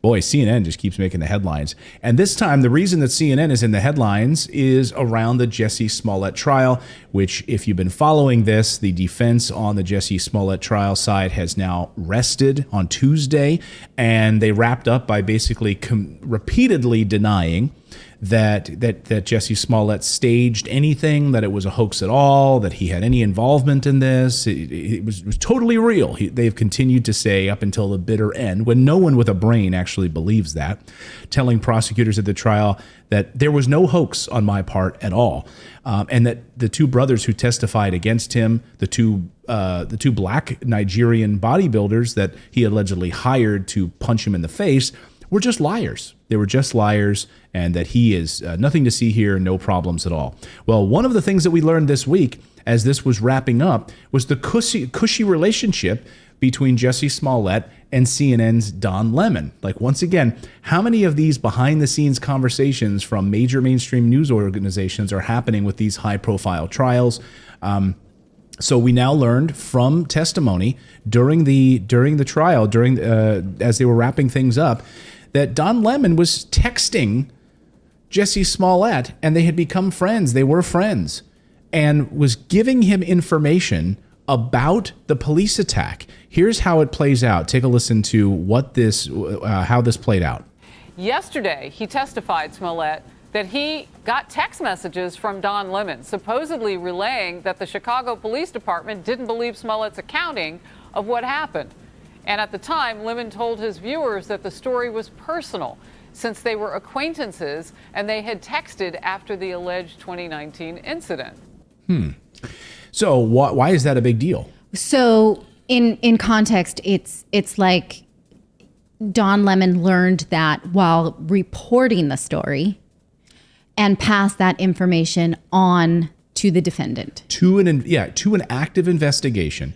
Boy, CNN just keeps making the headlines. And this time, the reason that CNN is in the headlines is around the Jussie Smollett trial, which, if you've been following this, the defense on the Jussie Smollett trial side has now rested on Tuesday. And they wrapped up by basically repeatedly denying that Jussie Smollett staged anything, that it was a hoax at all, that he had any involvement in this. It was totally real. They've continued to say up until the bitter end, when no one with a brain actually believes that, telling prosecutors at the trial that there was no hoax on my part at all, and that the two brothers who testified against him, the two black Nigerian bodybuilders that he allegedly hired to punch him in the face, were just liars. They were just liars, and that he is nothing to see here, no problems at all. Well, one of the things that we learned this week as this was wrapping up was the cushy relationship between Jussie Smollett and CNN's Don Lemon. Like, once again, how many of these behind-the-scenes conversations from major mainstream news organizations are happening with these high-profile trials? So we now learned from testimony during the trial, as they were wrapping things up, that Don Lemon was texting Jussie Smollett, and they had become friends. They were friends, and was giving him information about the police attack. Here's how it plays out. Take a listen to how this played out. Yesterday, he testified, Smollett, that he got text messages from Don Lemon, supposedly relaying that the Chicago Police Department didn't believe Smollett's accounting of what happened. And at the time, Lemon told his viewers that the story was personal, since they were acquaintances and they had texted after the alleged 2019 incident. So why is that a big deal? So in context, it's like Don Lemon learned that while reporting the story and passed that information on to the defendant. To an active investigation,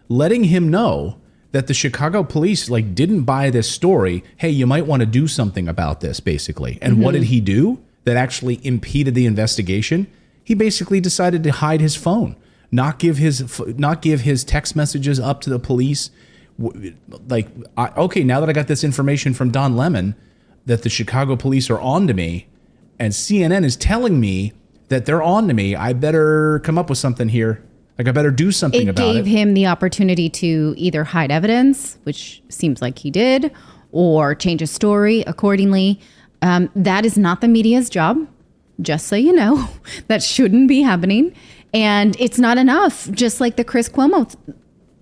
letting him know that the Chicago police didn't buy this story. Hey, you might want to do something about this, basically. And what did he do that actually impeded the investigation? He basically decided to hide his phone, not give his text messages up to the police. Okay, now that I got this information from Don Lemon that the Chicago police are on to me, and CNN is telling me that they're on to me, I better come up with something here. I better do something about it. It gave him the opportunity to either hide evidence, which seems like he did, or change his story accordingly. That is not the media's job, just so you know. That shouldn't be happening. And it's not enough, just like the Chris Cuomo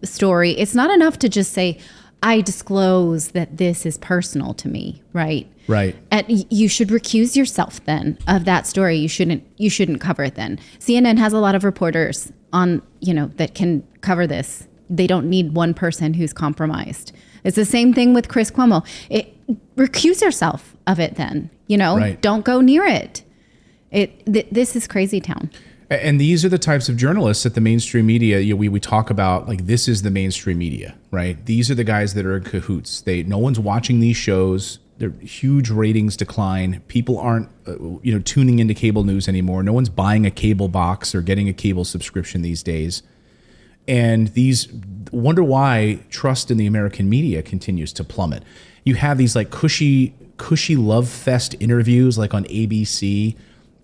story. It's not enough to just say, I disclose that this is personal to me, right? Right. You should recuse yourself then of that story. You shouldn't cover it then. CNN has a lot of reporters on, that can cover this. They don't need one person who's compromised. It's the same thing with Chris Cuomo. Recuse yourself of it then, Right. Don't go near it. This is crazy town. And these are the types of journalists that the mainstream media, we talk about, this is the mainstream media, right? These are the guys that are in cahoots. No one's watching these shows. Their huge ratings decline. People aren't, tuning into cable news anymore. No one's buying a cable box or getting a cable subscription these days. And wonder why trust in the American media continues to plummet. You have these cushy love fest interviews on ABC.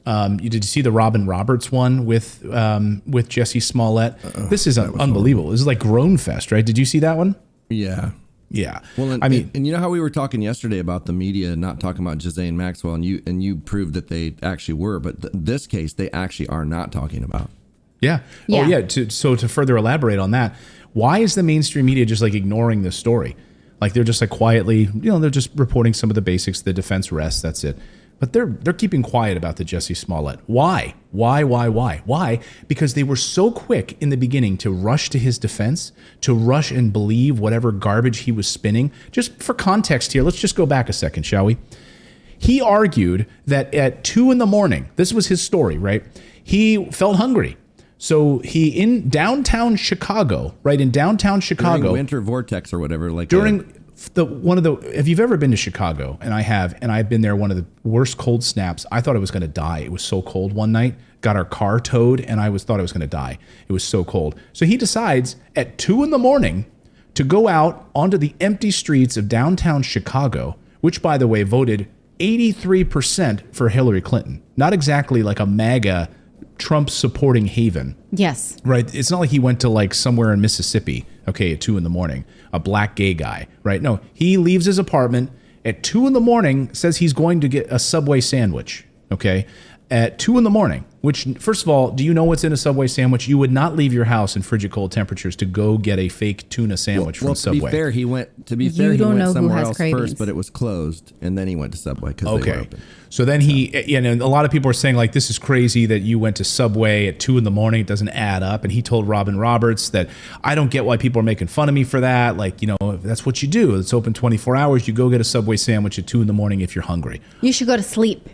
Did you see the Robin Roberts one with Jussie Smollett? This is unbelievable. This is Grown Fest, right? Did you see that one? Yeah. Yeah. Well, and you know how we were talking yesterday about the media not talking about Ghislaine Maxwell, and you proved that they actually were, but this case they actually are not talking about. Yeah. Oh, yeah. So to further elaborate on that, why is the mainstream media just ignoring this story? They're just quietly, they're just reporting some of the basics. The defense rests. That's it. But they're keeping quiet about the Jussie Smollett. Why? Why? Because they were so quick in the beginning to rush to his defense, to rush and believe whatever garbage he was spinning. Just for context here, let's just go back a second, shall we? He argued that at 2 a.m, this was his story, right? He felt hungry. So in downtown Chicago, during winter vortex or whatever, if you've ever been to Chicago, and I have, and I've been there, one of the worst cold snaps. I thought I was going to die. It was so cold one night. Got our car towed, and thought I was going to die. It was so cold. So he decides at 2 a.m. to go out onto the empty streets of downtown Chicago which, by the way, voted 83% for Hillary Clinton. Not exactly like a MAGA Trump supporting haven. Yes. Right. It's not like he went to like somewhere in Mississippi, okay, at 2 a.m, a black gay guy, right? No, he leaves his apartment at 2 a.m, says he's going to get a Subway sandwich, okay, at 2 a.m, which, first of all, do you know what's in a Subway sandwich? You would not leave your house in frigid cold temperatures to go get a fake tuna sandwich from Subway. To be fair, he went somewhere else first, but it was closed, and then he went to Subway because they were open. So then a lot of people are saying, like, this is crazy that you went to Subway at 2 a.m. It doesn't add up. And he told Robin Roberts that, I don't get why people are making fun of me for that. Like, if that's what you do. It's open 24 hours. You go get a Subway sandwich at 2 a.m. if you're hungry. You should go to sleep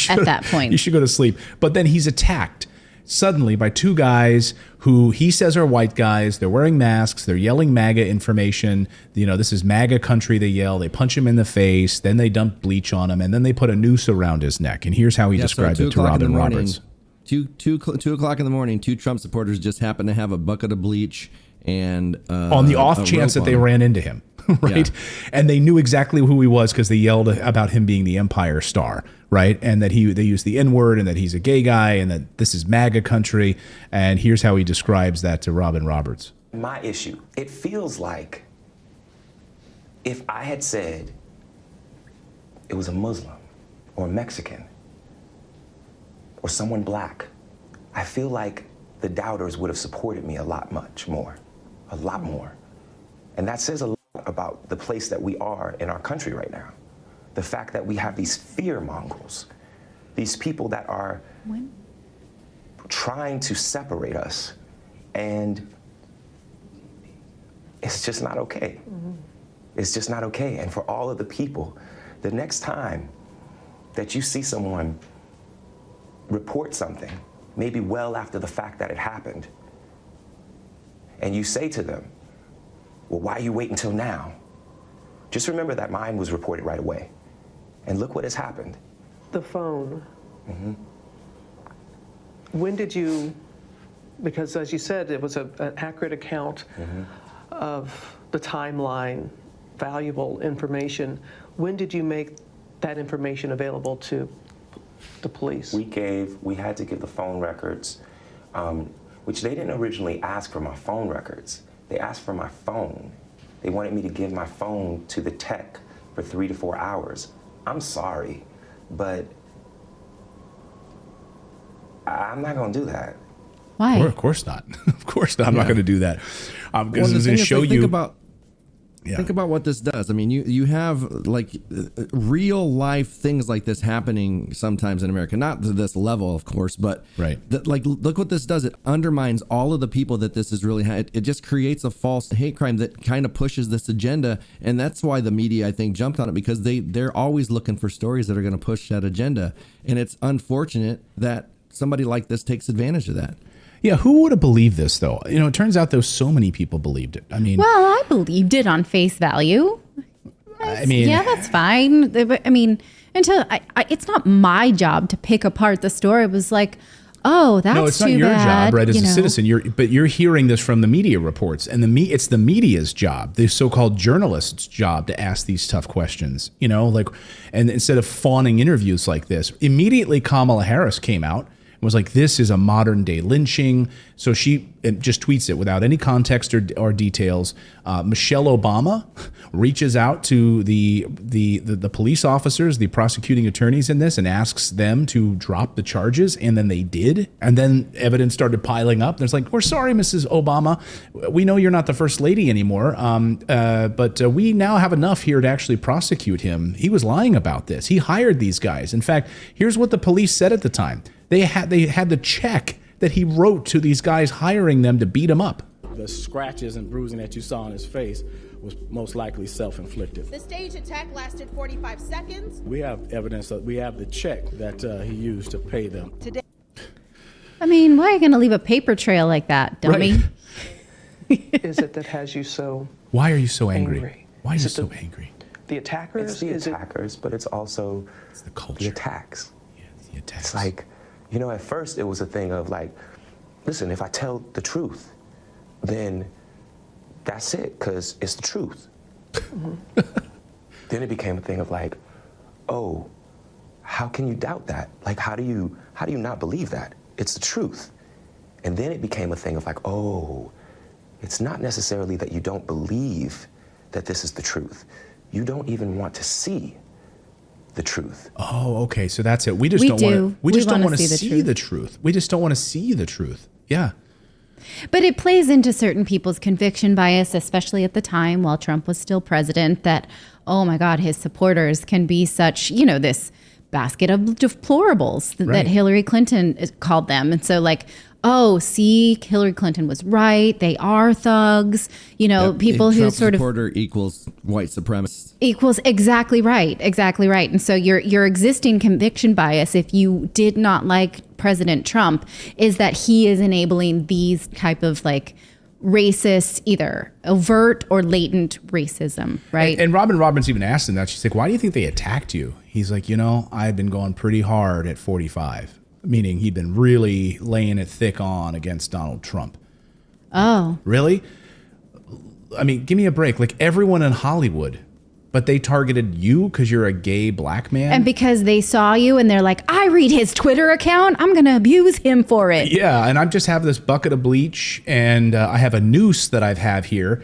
at that point. You should go to sleep. But then he's attacked suddenly by two guys who he says are white guys. They're wearing masks. They're yelling MAGA information. This is MAGA country, they yell. They punch him in the face. Then they dump bleach on him. And then they put a noose around his neck. And here's how he described it to Robin Roberts. 2 o'clock in the morning, two Trump supporters just happened to have a bucket of bleach and on the off chance that they ran into him. Right. Yeah. And they knew exactly who he was because they yelled about him being the Empire Star. Right. And that they used the N-word and that he's a gay guy and that this is MAGA country. And here's how he describes that to Robin Roberts. My issue, it feels like if I had said it was a Muslim or a Mexican or someone black, I feel like the doubters would have supported me a lot more. And that says a lot about the place that we are in our country right now. The fact that we have these fear mongers, these people that are trying to separate us, and it's just not okay. Mm-hmm. It's just not okay. And for all of the people, the next time that you see someone report something, maybe well after the fact that it happened, and you say to them, well, why you wait until now? Just remember that mine was reported right away. And look what has happened. The phone. Mm-hmm. When did you, because as you said, it was an accurate account of the timeline, valuable information. When did you make that information available to the police? We had to give the phone records, which they didn't originally ask for my phone records. They asked for my phone. They wanted me to give my phone to the tech for 3 to 4 hours. I'm sorry, but I'm not going to do that. Why? Of course not. Of course not. I'm not going to do that. Because it's going to show you. Think about what this does. I mean, you have like real life things like this happening sometimes in America, not to this level, of course, but look what this does. It undermines all of the people that this is really. It just creates a false hate crime that kind of pushes this agenda, and that's why the media, I think, jumped on it, because they're always looking for stories that are going to push that agenda, and it's unfortunate that somebody like this takes advantage of that. Yeah, who would have believed this, though? It turns out though so many people believed it. I mean, well, I believed it on face value. Yeah, that's fine. I mean, until it's not my job to pick apart the story. It was like, oh, that's too bad. No, it's not your job, right? As a citizen, but you're hearing this from the media reports, and it's the media's job, the so-called journalists' job, to ask these tough questions. And instead of fawning interviews like this, immediately Kamala Harris came out. Was like, this is a modern day lynching. So she just tweets it without any context or details. Michelle Obama reaches out to the police officers, the prosecuting attorneys in this, and asks them to drop the charges. And then they did. And then evidence started piling up. There's like, we're sorry, Mrs. Obama. We know you're not the first lady anymore. But we now have enough here to actually prosecute him. He was lying about this. He hired these guys. In fact, here's what the police said at the time. They had the check that he wrote to these guys hiring them to beat him up. The scratches and bruising that you saw on his face was most likely self-inflicted. The staged attack lasted 45 seconds. We have evidence that we have the check that he used to pay them. Today. I mean, why are you going to leave a paper trail like that, dummy? Right. Is it that has you so Why are you so angry? Why are you so angry? The attackers? It's the attackers, but it's also the culture. The attacks. Yeah, the attacks. It's like, at first it was a thing of like, listen, if I tell the truth, then that's it, because it's the truth. then it became a thing of like, oh, how can you doubt that? Like, how do you not believe that? It's the truth. And then it became a thing of like, oh, it's not necessarily that you don't believe that this is the truth. You don't even want to see the truth. Oh, okay. So that's it. We just don't want to see the truth. We just don't want to see the truth. Yeah. But it plays into certain people's conviction bias, especially at the time while Trump was still president, that, oh my God, his supporters can be such, this basket of deplorables that Hillary Clinton called them. And so like, oh, see, Hillary Clinton was right. They are thugs. People who Trump sort of supporter equals white supremacist. Equals exactly right. Exactly right. And so your existing conviction bias, if you did not like President Trump, is that he is enabling these type of like racist, either overt or latent racism, right? And Robin Roberts even asked him that. She's like, why do you think they attacked you? He's like, I've been going pretty hard at 45. Meaning he'd been really laying it thick on against Donald Trump. Oh. Really? I mean, give me a break. Like everyone in Hollywood, but they targeted you because you're a gay black man? And because they saw you and they're like, I read his Twitter account. I'm going to abuse him for it. Yeah, and I just have this bucket of bleach and I have a noose that I have here.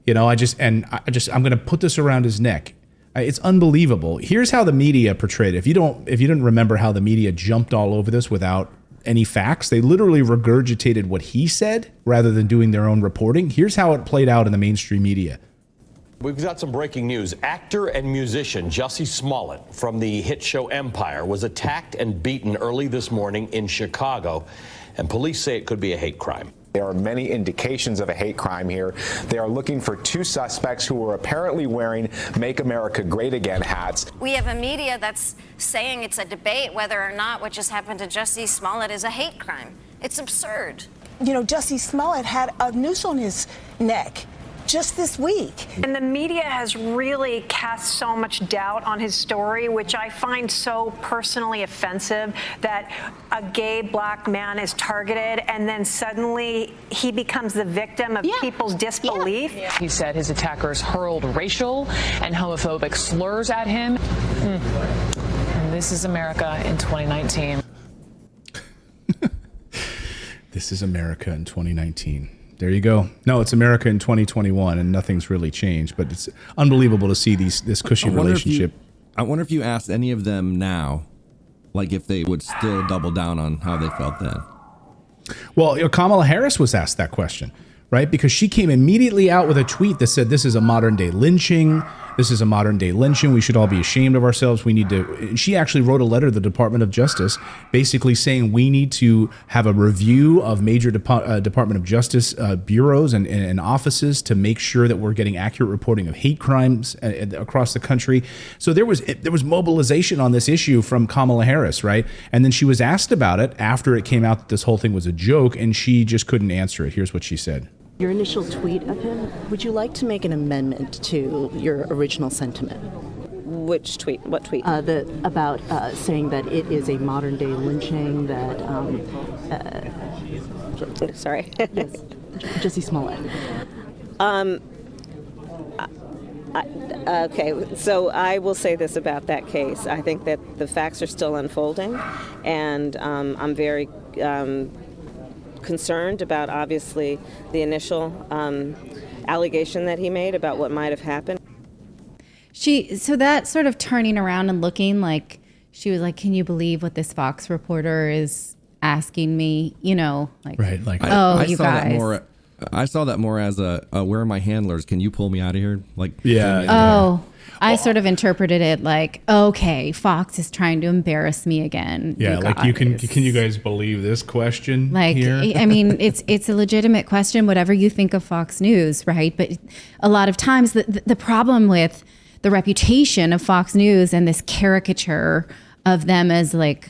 I'm going to put this around his neck. It's unbelievable. Here's how the media portrayed it. If you didn't remember how the media jumped all over this without any facts, they literally regurgitated what he said rather than doing their own reporting. Here's how it played out in the mainstream media. We've got some breaking news. Actor and musician Jussie Smollett from the hit show Empire was attacked and beaten early this morning in Chicago, and police say it could be a hate crime. There are many indications of a hate crime here. They are looking for two suspects who were apparently wearing Make America Great Again hats. We have a media that's saying it's a debate whether or not what just happened to Jussie Smollett is a hate crime. It's absurd. Jussie Smollett had a noose on his neck just this week. And the media has really cast so much doubt on his story, which I find so personally offensive, that a gay black man is targeted and then suddenly he becomes the victim of people's disbelief. Yeah. He said his attackers hurled racial and homophobic slurs at him. And this is America in 2019. This is America in 2019. There you go. No, it's America in 2021, and nothing's really changed. But it's unbelievable to see this cushy relationship. I wonder if you asked any of them now, like if they would still double down on how they felt then. Well, Kamala Harris was asked that question, right? Because she came immediately out with a tweet that said, this is a modern day lynching. This is a modern day lynching. We should all be ashamed of ourselves. We need to. She actually wrote a letter to the Department of Justice basically saying we need to have a review of major Department of Justice bureaus and offices to make sure that we're getting accurate reporting of hate crimes across the country. So there was mobilization on this issue from Kamala Harris, right? And then she was asked about it after it came out that this whole thing was a joke, and she just couldn't answer it. Here's what she said. Your initial tweet of him, would you like to make an amendment to your original sentiment? Which tweet? What tweet? About saying that it is a modern day lynching, that... Sorry. Yes, Jussie Smollett. Okay, so I will say this about that case. I think that the facts are still unfolding, and I'm very... concerned about, obviously, the initial allegation that he made about what might have happened. So that sort of turning around and looking like, she was like, can you believe what this Fox reporter is asking me? Right, like, you guys. I saw that more as a where are my handlers? Can you pull me out of here? Like, yeah. I sort of interpreted it like, okay, Fox is trying to embarrass me again. Yeah, like can you guys believe this question? Like, here? I mean, it's a legitimate question, whatever you think of Fox News, right? But a lot of times the problem with the reputation of Fox News and this caricature of them as like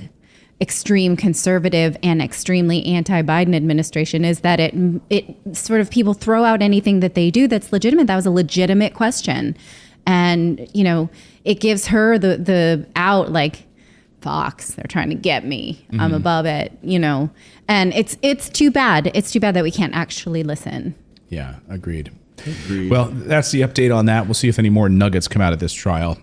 extreme conservative and extremely anti-Biden administration is that it sort of people throw out anything that they do that's legitimate. That was a legitimate question. And, it gives her the out, like, Fox, they're trying to get me. Mm-hmm. I'm above it, And it's too bad. It's too bad that we can't actually listen. Yeah, agreed. Well, that's the update on that. We'll see if any more nuggets come out of this trial